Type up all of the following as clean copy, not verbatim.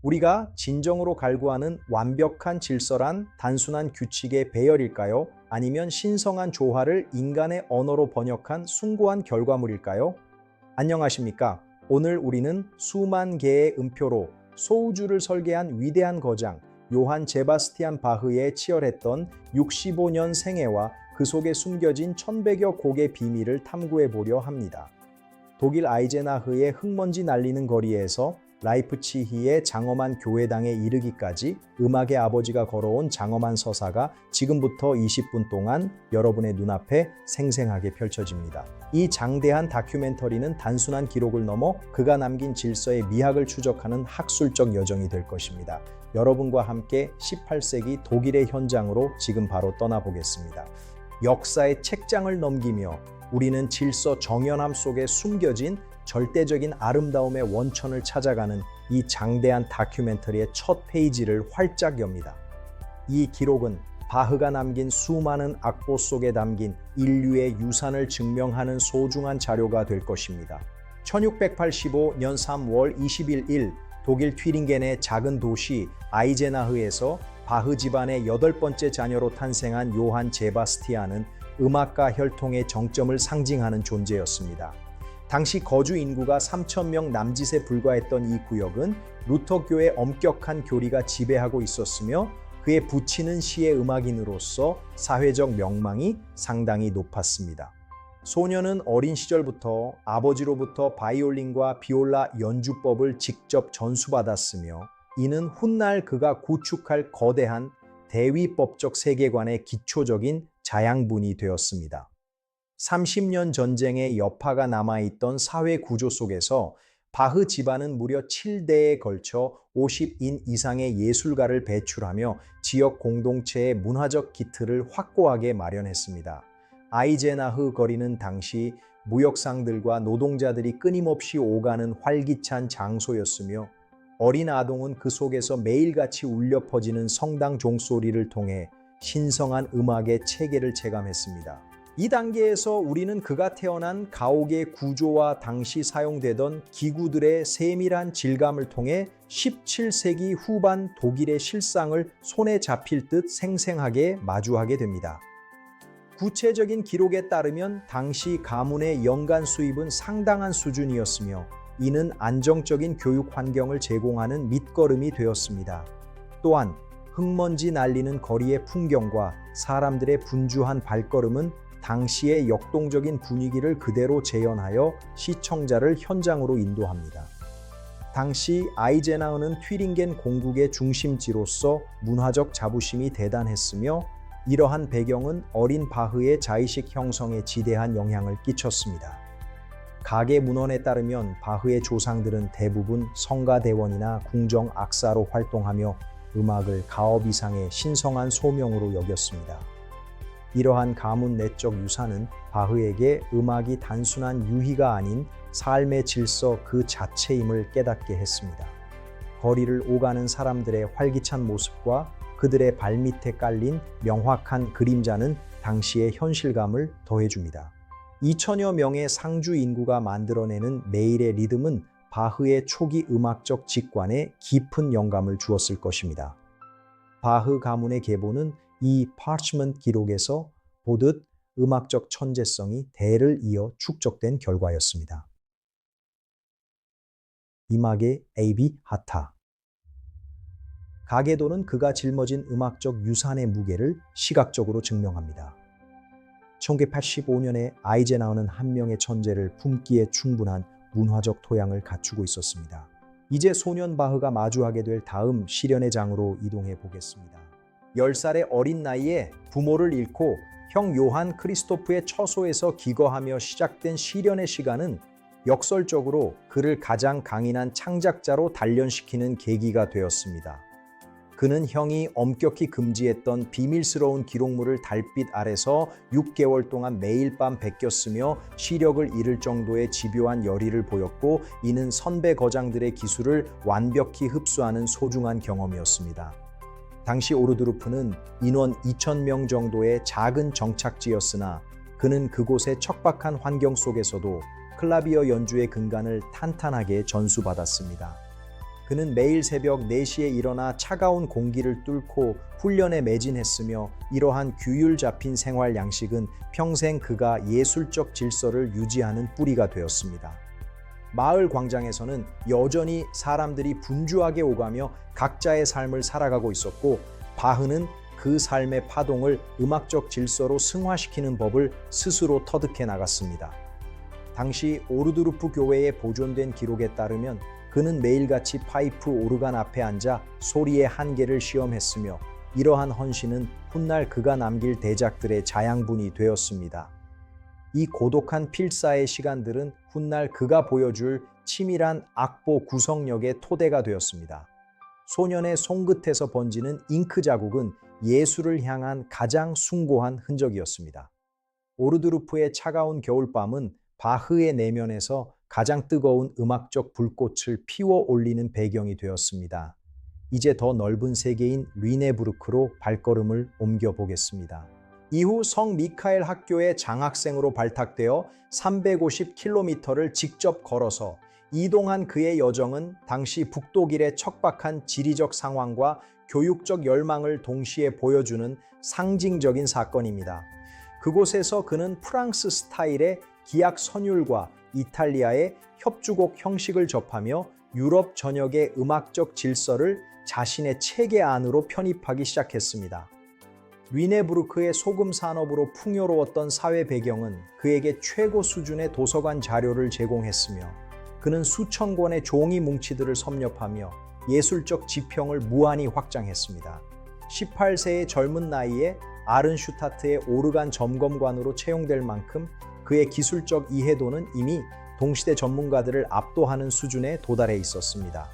우리가 진정으로 갈구하는 완벽한 질서란 단순한 규칙의 배열일까요? 아니면 신성한 조화를 인간의 언어로 번역한 숭고한 결과물일까요? 안녕하십니까? 오늘 우리는 수만 개의 음표로 소우주를 설계한 위대한 거장 요한 제바스티안 바흐의 치열했던 65년 생애와 그 속에 숨겨진 1100여 곡의 비밀을 탐구해 보려 합니다. 독일 아이젠하흐의 흙먼지 날리는 거리에서 라이프치히의 장엄한 교회당에 이르기까지 음악의 아버지가 걸어온 장엄한 서사가 지금부터 20분 동안 여러분의 눈앞에 생생하게 펼쳐집니다. 이 장대한 다큐멘터리는 단순한 기록을 넘어 그가 남긴 질서의 미학을 추적하는 학술적 여정이 될 것입니다. 여러분과 함께 18세기 독일의 현장으로 지금 바로 떠나보겠습니다. 역사의 책장을 넘기며 우리는 질서 정연함 속에 숨겨진 절대적인 아름다움의 원천을 찾아가는 이 장대한 다큐멘터리의 첫 페이지를 활짝 엽니다. 이 기록은 바흐가 남긴 수많은 악보 속에 담긴 인류의 유산을 증명하는 소중한 자료가 될 것입니다. 1685년 3월 21일 독일 튀링겐의 작은 도시 아이젠하흐에서 바흐 집안의 8번째 자녀로 탄생한 요한 제바스티안은 음악가 혈통의 정점을 상징하는 존재였습니다. 당시 거주 인구가 3,000명 남짓에 불과했던 이 구역은 루터교의 엄격한 교리가 지배하고 있었으며 그의 부치는 시의 음악인으로서 사회적 명망이 상당히 높았습니다. 소녀는 어린 시절부터 아버지로부터 바이올린과 비올라 연주법을 직접 전수받았으며 이는 훗날 그가 구축할 거대한 대위법적 세계관의 기초적인 자양분이 되었습니다. 30년 전쟁의 여파가 남아있던 사회 구조 속에서 바흐 집안은 무려 7대에 걸쳐 50인 이상의 예술가를 배출하며 지역 공동체의 문화적 기틀을 확고하게 마련했습니다. 아이젠하흐 거리는 당시 무역상들과 노동자들이 끊임없이 오가는 활기찬 장소였으며 어린 아동은 그 속에서 매일같이 울려 퍼지는 성당 종소리를 통해 신성한 음악의 체계를 체감했습니다. 이 단계에서 우리는 그가 태어난 가옥의 구조와 당시 사용되던 기구들의 세밀한 질감을 통해 17세기 후반 독일의 실상을 손에 잡힐 듯 생생하게 마주하게 됩니다. 구체적인 기록에 따르면 당시 가문의 연간 수입은 상당한 수준이었으며 이는 안정적인 교육 환경을 제공하는 밑거름이 되었습니다. 또한 흙먼지 날리는 거리의 풍경과 사람들의 분주한 발걸음은 당시의 역동적인 분위기를 그대로 재현하여 시청자를 현장으로 인도합니다. 당시 아이젠하흐는 튀링겐 공국의 중심지로서 문화적 자부심이 대단했으며 이러한 배경은 어린 바흐의 자의식 형성에 지대한 영향을 끼쳤습니다. 가계 문헌에 따르면 바흐의 조상들은 대부분 성가대원이나 궁정 악사로 활동하며 음악을 가업 이상의 신성한 소명으로 여겼습니다. 이러한 가문 내적 유산은 바흐에게 음악이 단순한 유희가 아닌 삶의 질서 그 자체임을 깨닫게 했습니다. 거리를 오가는 사람들의 활기찬 모습과 그들의 발밑에 깔린 명확한 그림자는 당시의 현실감을 더해줍니다. 2천여 명의 상주 인구가 만들어내는 매일의 리듬은 바흐의 초기 음악적 직관에 깊은 영감을 주었을 것입니다. 바흐 가문의 계보는 이 파르치먼트 기록에서 보듯 음악적 천재성이 대를 이어 축적된 결과였습니다. 이막의 A.B. 하타 가계도는 그가 짊어진 음악적 유산의 무게를 시각적으로 증명합니다. 1985년에 아이젠하흐는 한 명의 천재를 품기에 충분한 문화적 토양을 갖추고 있었습니다. 이제 소년 바흐가 마주하게 될 다음 시련의 장으로 이동해 보겠습니다. 10살의 어린 나이에 부모를 잃고 형 요한 크리스토프의 처소에서 기거하며 시작된 시련의 시간은 역설적으로 그를 가장 강인한 창작자로 단련시키는 계기가 되었습니다. 그는 형이 엄격히 금지했던 비밀스러운 기록물을 달빛 아래서 6개월 동안 매일 밤 베꼈으며 시력을 잃을 정도의 집요한 열의를 보였고 이는 선배 거장들의 기술을 완벽히 흡수하는 소중한 경험이었습니다. 당시 오르드루프는 인원 2,000명 정도의 작은 정착지였으나 그는 그곳의 척박한 환경 속에서도 클라비어 연주의 근간을 탄탄하게 전수받았습니다. 그는 매일 새벽 4시에 일어나 차가운 공기를 뚫고 훈련에 매진했으며 이러한 규율 잡힌 생활 양식은 평생 그가 예술적 질서를 유지하는 뿌리가 되었습니다. 마을 광장에서는 여전히 사람들이 분주하게 오가며 각자의 삶을 살아가고 있었고, 바흐는 그 삶의 파동을 음악적 질서로 승화시키는 법을 스스로 터득해 나갔습니다. 당시 오르드루프 교회에 보존된 기록에 따르면 그는 매일같이 파이프 오르간 앞에 앉아 소리의 한계를 시험했으며, 이러한 헌신은 훗날 그가 남길 대작들의 자양분이 되었습니다. 이 고독한 필사의 시간들은 훗날 그가 보여줄 치밀한 악보 구성력의 토대가 되었습니다. 소년의 손끝에서 번지는 잉크 자국은 예술을 향한 가장 숭고한 흔적이었습니다. 오르드루프의 차가운 겨울밤은 바흐의 내면에서 가장 뜨거운 음악적 불꽃을 피워 올리는 배경이 되었습니다. 이제 더 넓은 세계인 르네부르크로 발걸음을 옮겨보겠습니다. 이후 성 미카엘 학교의 장학생으로 발탁되어 350km를 직접 걸어서 이동한 그의 여정은 당시 북독일의 척박한 지리적 상황과 교육적 열망을 동시에 보여주는 상징적인 사건입니다. 그곳에서 그는 프랑스 스타일의 기악 선율과 이탈리아의 협주곡 형식을 접하며 유럽 전역의 음악적 질서를 자신의 체계 안으로 편입하기 시작했습니다. 르네부르크의 소금 산업으로 풍요로웠던 사회 배경은 그에게 최고 수준의 도서관 자료를 제공했으며, 그는 수천 권의 종이 뭉치들을 섭렵하며 예술적 지평을 무한히 확장했습니다. 18세의 젊은 나이에 아른슈타트의 오르간 점검관으로 채용될 만큼 그의 기술적 이해도는 이미 동시대 전문가들을 압도하는 수준에 도달해 있었습니다.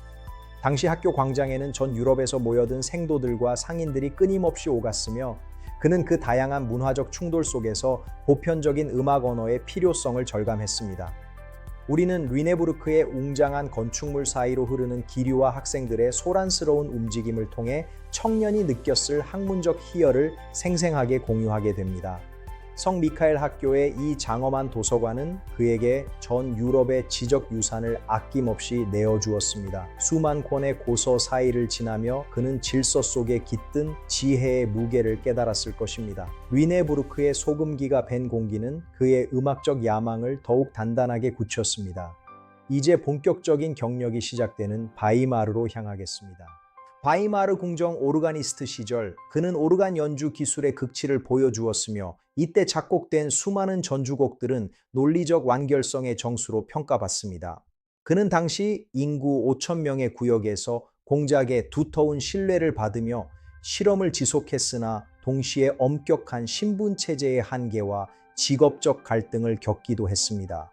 당시 학교 광장에는 전 유럽에서 모여든 생도들과 상인들이 끊임없이 오갔으며, 그는 그 다양한 문화적 충돌 속에서 보편적인 음악 언어의 필요성을 절감했습니다. 우리는 르네부르크의 웅장한 건축물 사이로 흐르는 기류와 학생들의 소란스러운 움직임을 통해 청년이 느꼈을 학문적 희열을 생생하게 공유하게 됩니다. 성 미카엘 학교의 이 장엄한 도서관은 그에게 전 유럽의 지적 유산을 아낌없이 내어주었습니다. 수만 권의 고서 사이를 지나며 그는 질서 속에 깃든 지혜의 무게를 깨달았을 것입니다. 르네부르크의 소금기가 밴 공기는 그의 음악적 야망을 더욱 단단하게 굳혔습니다. 이제 본격적인 경력이 시작되는 바이마르로 향하겠습니다. 바이마르 궁정 오르가니스트 시절, 그는 오르간 연주 기술의 극치를 보여주었으며, 이때 작곡된 수많은 전주곡들은 논리적 완결성의 정수로 평가받습니다. 그는 당시 인구 5,000명의 구역에서 공작의 두터운 신뢰를 받으며 실험을 지속했으나 동시에 엄격한 신분 체제의 한계와 직업적 갈등을 겪기도 했습니다.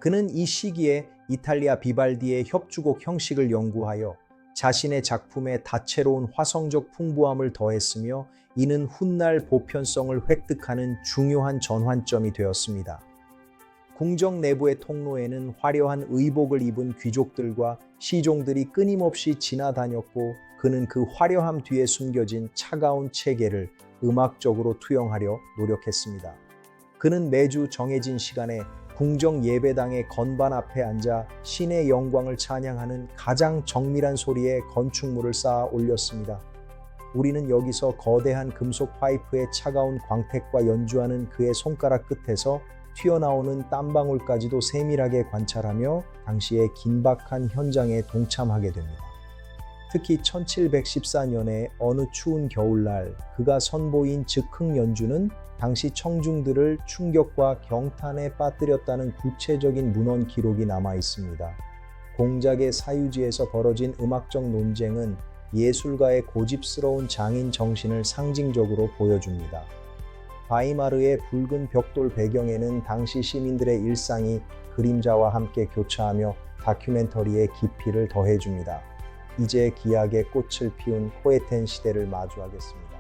그는 이 시기에 이탈리아 비발디의 협주곡 형식을 연구하여 자신의 작품에 다채로운 화성적 풍부함을 더했으며, 이는 훗날 보편성을 획득하는 중요한 전환점이 되었습니다. 궁정 내부의 통로에는 화려한 의복을 입은 귀족들과 시종들이 끊임없이 지나다녔고, 그는 그 화려함 뒤에 숨겨진 차가운 체계를 음악적으로 투영하려 노력했습니다. 그는 매주 정해진 시간에 궁정 예배당의 건반 앞에 앉아 신의 영광을 찬양하는 가장 정밀한 소리의 건축물을 쌓아 올렸습니다. 우리는 여기서 거대한 금속 파이프의 차가운 광택과 연주하는 그의 손가락 끝에서 튀어나오는 땀방울까지도 세밀하게 관찰하며 당시의 긴박한 현장에 동참하게 됩니다. 특히 1714년의 어느 추운 겨울날 그가 선보인 즉흥 연주는 당시 청중들을 충격과 경탄에 빠뜨렸다는 구체적인 문헌 기록이 남아 있습니다. 공작의 사유지에서 벌어진 음악적 논쟁은 예술가의 고집스러운 장인 정신을 상징적으로 보여줍니다. 바이마르의 붉은 벽돌 배경에는 당시 시민들의 일상이 그림자와 함께 교차하며 다큐멘터리의 깊이를 더해줍니다. 이제 기악의 꽃을 피운 코에텐 시대를 마주하겠습니다.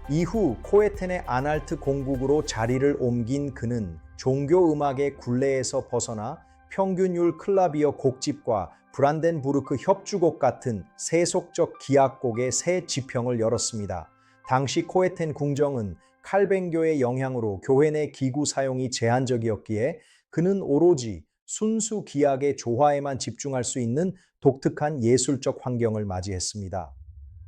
이후 코에텐의 아날트 공국으로 자리를 옮긴 그는 종교 음악의 굴레에서 벗어나 평균율 클라비어 곡집과 브란덴부르크 협주곡 같은 세속적 기악곡의 새 지평을 열었습니다. 당시 코에텐 궁정은 칼뱅교의 영향으로 교회 내 기구 사용이 제한적이었기에 그는 오로지 순수 기악의 조화에만 집중할 수 있는 독특한 예술적 환경을 맞이했습니다.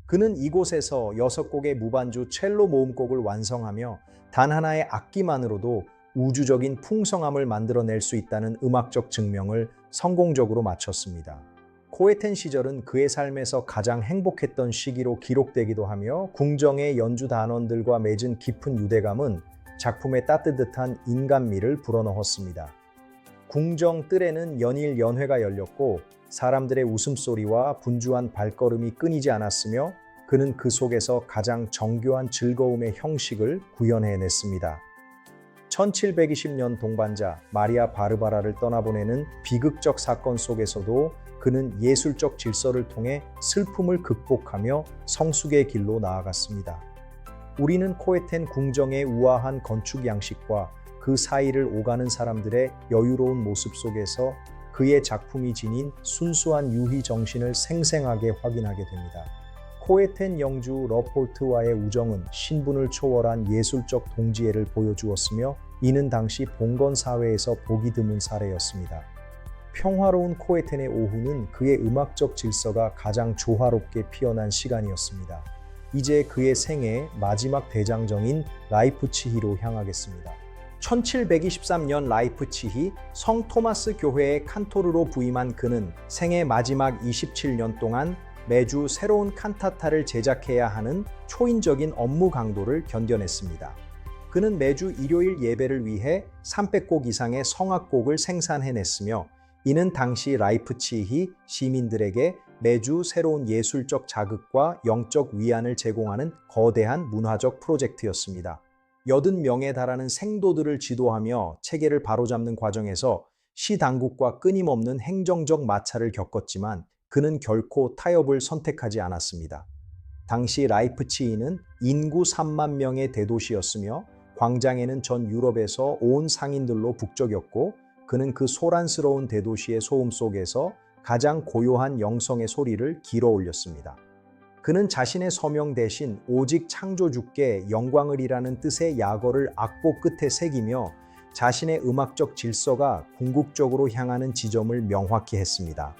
그는 이곳에서 6곡의 무반주 첼로 모음곡을 완성하며 단 하나의 악기만으로도 우주적인 풍성함을 만들어낼 수 있다는 음악적 증명을 성공적으로 마쳤습니다. 코에텐 시절은 그의 삶에서 가장 행복했던 시기로 기록되기도 하며 궁정의 연주 단원들과 맺은 깊은 유대감은 작품에 따뜻한 인간미를 불어넣었습니다. 궁정 뜰에는 연일 연회가 열렸고 사람들의 웃음소리와 분주한 발걸음이 끊이지 않았으며 그는 그 속에서 가장 정교한 즐거움의 형식을 구현해냈습니다. 1720년 동반자 마리아 바르바라를 떠나보내는 비극적 사건 속에서도 그는 예술적 질서를 통해 슬픔을 극복하며 성숙의 길로 나아갔습니다. 우리는 코에텐 궁정의 우아한 건축 양식과 그 사이를 오가는 사람들의 여유로운 모습 속에서 그의 작품이 지닌 순수한 유희 정신을 생생하게 확인하게 됩니다. 코에텐 영주 러폴트와의 우정은 신분을 초월한 예술적 동지애를 보여주었으며 이는 당시 봉건 사회에서 보기 드문 사례였습니다. 평화로운 코에텐의 오후는 그의 음악적 질서가 가장 조화롭게 피어난 시간이었습니다. 이제 그의 생애 마지막 대장정인 라이프치히로 향하겠습니다. 1723년 라이프치히 성 토마스 교회의 칸토르로 부임한 그는 생애 마지막 27년 동안 매주 새로운 칸타타를 제작해야 하는 초인적인 업무 강도를 견뎌냈습니다. 그는 매주 일요일 예배를 위해 300곡 이상의 성악곡을 생산해냈으며 이는 당시 라이프치히 시민들에게 매주 새로운 예술적 자극과 영적 위안을 제공하는 거대한 문화적 프로젝트였습니다. 80명에 달하는 생도들을 지도하며 체계를 바로잡는 과정에서 시 당국과 끊임없는 행정적 마찰을 겪었지만 그는 결코 타협을 선택하지 않았습니다. 당시 라이프치히는 인구 3만 명의 대도시였으며 광장에는 전 유럽에서 온 상인들로 북적였고 그는 그 소란스러운 대도시의 소음 속에서 가장 고요한 영성의 소리를 길어 올렸습니다. 그는 자신의 서명 대신 오직 창조주께 영광을 이라는 뜻의 약어를 악보 끝에 새기며 자신의 음악적 질서가 궁극적으로 향하는 지점을 명확히 했습니다.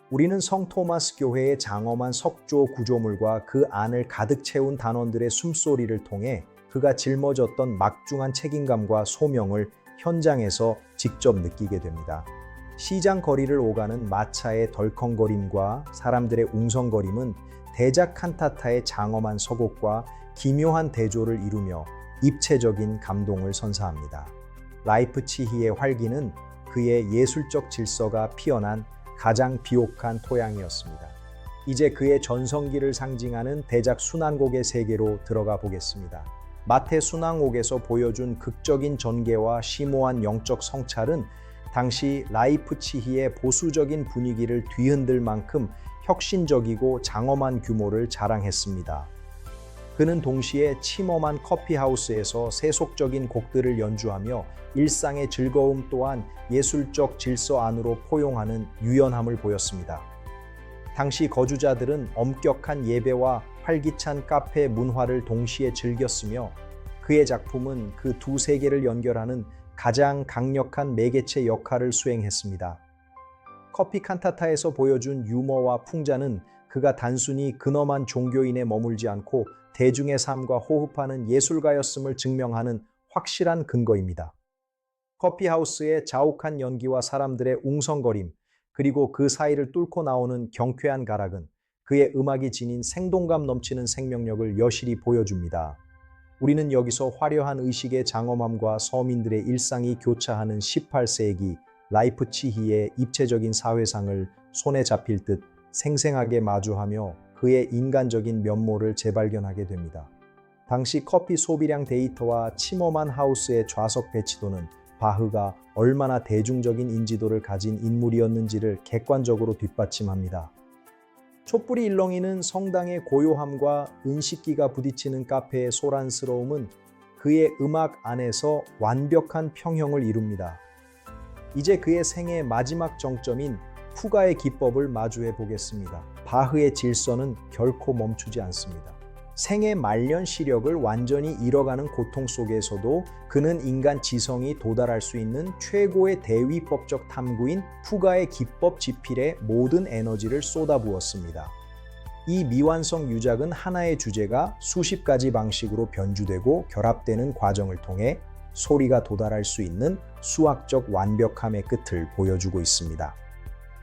우리는 성 토마스 교회의 장엄한 석조 구조물과 그 안을 가득 채운 단원들의 숨소리를 통해 그가 짊어졌던 막중한 책임감과 소명을 현장에서 직접 느끼게 됩니다. 시장 거리를 오가는 마차의 덜컹거림과 사람들의 웅성거림은 대작 칸타타의 장엄한 서곡과 기묘한 대조를 이루며 입체적인 감동을 선사합니다. 라이프치히의 활기는 그의 예술적 질서가 피어난 가장 비옥한 토양이었습니다. 이제 그의 전성기를 상징하는 대작 순환곡의 세계로 들어가 보겠습니다. 마태 순환곡에서 보여준 극적인 전개와 심오한 영적 성찰은 당시 라이프치히의 보수적인 분위기를 뒤흔들 만큼 혁신적이고 장엄한 규모를 자랑했습니다. 그는 동시에 침엄한 커피하우스에서 세속적인 곡들을 연주하며 일상의 즐거움 또한 예술적 질서 안으로 포용하는 유연함을 보였습니다. 당시 거주자들은 엄격한 예배와 활기찬 카페 문화를 동시에 즐겼으며 그의 작품은 그 두 세계를 연결하는 가장 강력한 매개체 역할을 수행했습니다. 커피 칸타타에서 보여준 유머와 풍자는 그가 단순히 근엄한 종교인에 머물지 않고 대중의 삶과 호흡하는 예술가였음을 증명하는 확실한 근거입니다. 커피하우스의 자욱한 연기와 사람들의 웅성거림, 그리고 그 사이를 뚫고 나오는 경쾌한 가락은 그의 음악이 지닌 생동감 넘치는 생명력을 여실히 보여줍니다. 우리는 여기서 화려한 의식의 장엄함과 서민들의 일상이 교차하는 18세기 라이프치히의 입체적인 사회상을 손에 잡힐 듯 생생하게 마주하며 그의 인간적인 면모를 재발견하게 됩니다. 당시 커피 소비량 데이터와 침엄한 하우스의 좌석 배치도는 바흐가 얼마나 대중적인 인지도를 가진 인물이었는지를 객관적으로 뒷받침합니다. 촛불이 일렁이는 성당의 고요함과 은식기가 부딪히는 카페의 소란스러움은 그의 음악 안에서 완벽한 평형을 이룹니다. 이제 그의 생의 마지막 정점인 푸가의 기법을 마주해 보겠습니다. 바흐의 질서는 결코 멈추지 않습니다. 생애 말년 시력을 완전히 잃어가는 고통 속에서도 그는 인간 지성이 도달할 수 있는 최고의 대위법적 탐구인 푸가의 기법 지필에 모든 에너지를 쏟아부었습니다. 이 미완성 유작은 하나의 주제가 수십 가지 방식으로 변주되고 결합되는 과정을 통해 소리가 도달할 수 있는 수학적 완벽함의 끝을 보여주고 있습니다.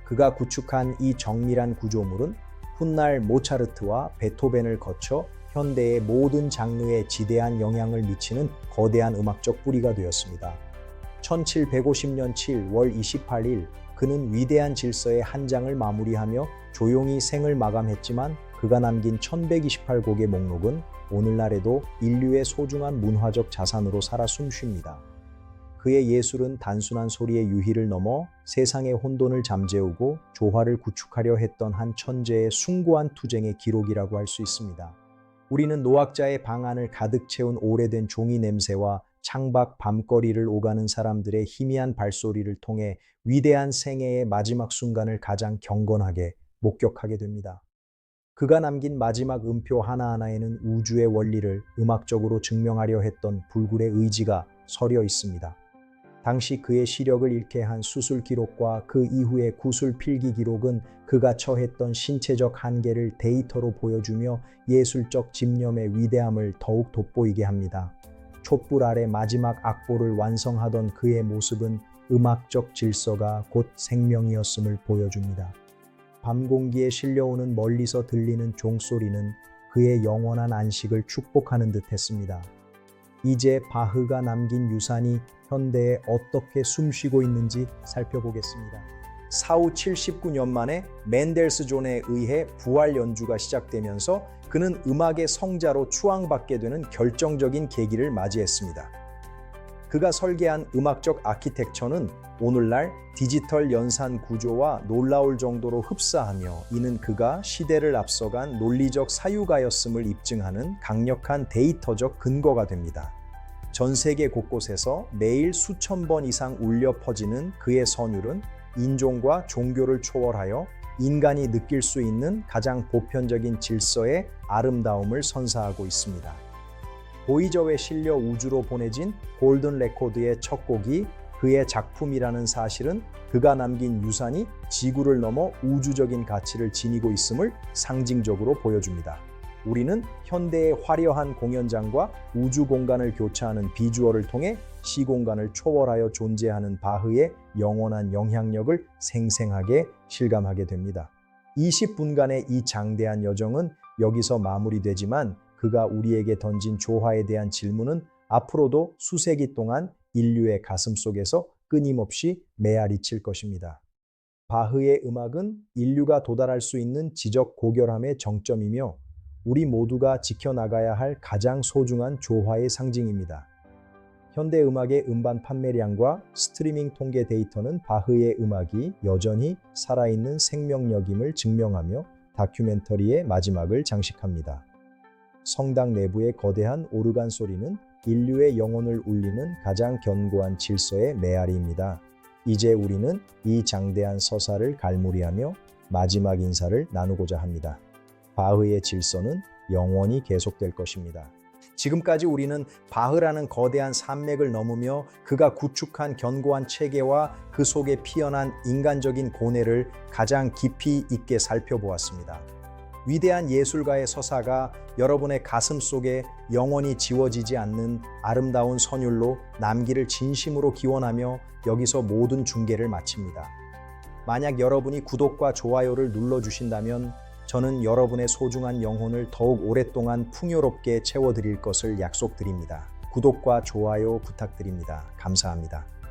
그가 구축한 이 정밀한 구조물은 훗날 모차르트와 베토벤을 거쳐 현대의 모든 장르에 지대한 영향을 미치는 거대한 음악적 뿌리가 되었습니다. 1750년 7월 28일 그는 위대한 질서의 한 장을 마무리하며 조용히 생을 마감했지만 그가 남긴 1128곡의 목록은 오늘날에도 인류의 소중한 문화적 자산으로 살아 숨쉽니다. 그의 예술은 단순한 소리의 유희를 넘어 세상의 혼돈을 잠재우고 조화를 구축하려 했던 한 천재의 숭고한 투쟁의 기록이라고 할 수 있습니다. 우리는 노학자의 방 안을 가득 채운 오래된 종이 냄새와 창밖 밤거리를 오가는 사람들의 희미한 발소리를 통해 위대한 생애의 마지막 순간을 가장 경건하게 목격하게 됩니다. 그가 남긴 마지막 음표 하나하나에는 우주의 원리를 음악적으로 증명하려 했던 불굴의 의지가 서려 있습니다. 당시 그의 시력을 잃게 한 수술 기록과 그 이후의 구술 필기 기록은 그가 처했던 신체적 한계를 데이터로 보여주며 예술적 집념의 위대함을 더욱 돋보이게 합니다. 촛불 아래 마지막 악보를 완성하던 그의 모습은 음악적 질서가 곧 생명이었음을 보여줍니다. 밤 공기에 실려오는 멀리서 들리는 종소리는 그의 영원한 안식을 축복하는 듯했습니다. 이제 바흐가 남긴 유산이 현대에 어떻게 숨쉬고 있는지 살펴보겠습니다. 사후 79년 만에 맨델스존에 의해 부활 연주가 시작되면서 그는 음악의 성자로 추앙받게 되는 결정적인 계기를 맞이했습니다. 그가 설계한 음악적 아키텍처는 오늘날 디지털 연산 구조와 놀라울 정도로 흡사하며 이는 그가 시대를 앞서간 논리적 사유가였음을 입증하는 강력한 데이터적 근거가 됩니다. 전 세계 곳곳에서 매일 수천 번 이상 울려 퍼지는 그의 선율은 인종과 종교를 초월하여 인간이 느낄 수 있는 가장 보편적인 질서의 아름다움을 선사하고 있습니다. 보이저에 실려 우주로 보내진 골든 레코드의 첫 곡이 그의 작품이라는 사실은 그가 남긴 유산이 지구를 넘어 우주적인 가치를 지니고 있음을 상징적으로 보여줍니다. 우리는 현대의 화려한 공연장과 우주 공간을 교차하는 비주얼을 통해 시공간을 초월하여 존재하는 바흐의 영원한 영향력을 생생하게 실감하게 됩니다. 20분간의 이 장대한 여정은 여기서 마무리되지만 그가 우리에게 던진 조화에 대한 질문은 앞으로도 수세기 동안 인류의 가슴 속에서 끊임없이 메아리칠 것입니다. 바흐의 음악은 인류가 도달할 수 있는 지적 고결함의 정점이며 우리 모두가 지켜나가야 할 가장 소중한 조화의 상징입니다. 현대 음악의 음반 판매량과 스트리밍 통계 데이터는 바흐의 음악이 여전히 살아있는 생명력임을 증명하며 다큐멘터리의 마지막을 장식합니다. 성당 내부의 거대한 오르간 소리는 인류의 영혼을 울리는 가장 견고한 질서의 메아리입니다. 이제 우리는 이 장대한 서사를 갈무리하며 마지막 인사를 나누고자 합니다. 바흐의 질서는 영원히 계속될 것입니다. 지금까지 우리는 바흐라는 거대한 산맥을 넘으며 그가 구축한 견고한 체계와 그 속에 피어난 인간적인 고뇌를 가장 깊이 있게 살펴보았습니다. 위대한 예술가의 서사가 여러분의 가슴 속에 영원히 지워지지 않는 아름다운 선율로 남기를 진심으로 기원하며 여기서 모든 중계를 마칩니다. 만약 여러분이 구독과 좋아요를 눌러주신다면 저는 여러분의 소중한 영혼을 더욱 오랫동안 풍요롭게 채워드릴 것을 약속드립니다. 구독과 좋아요 부탁드립니다. 감사합니다.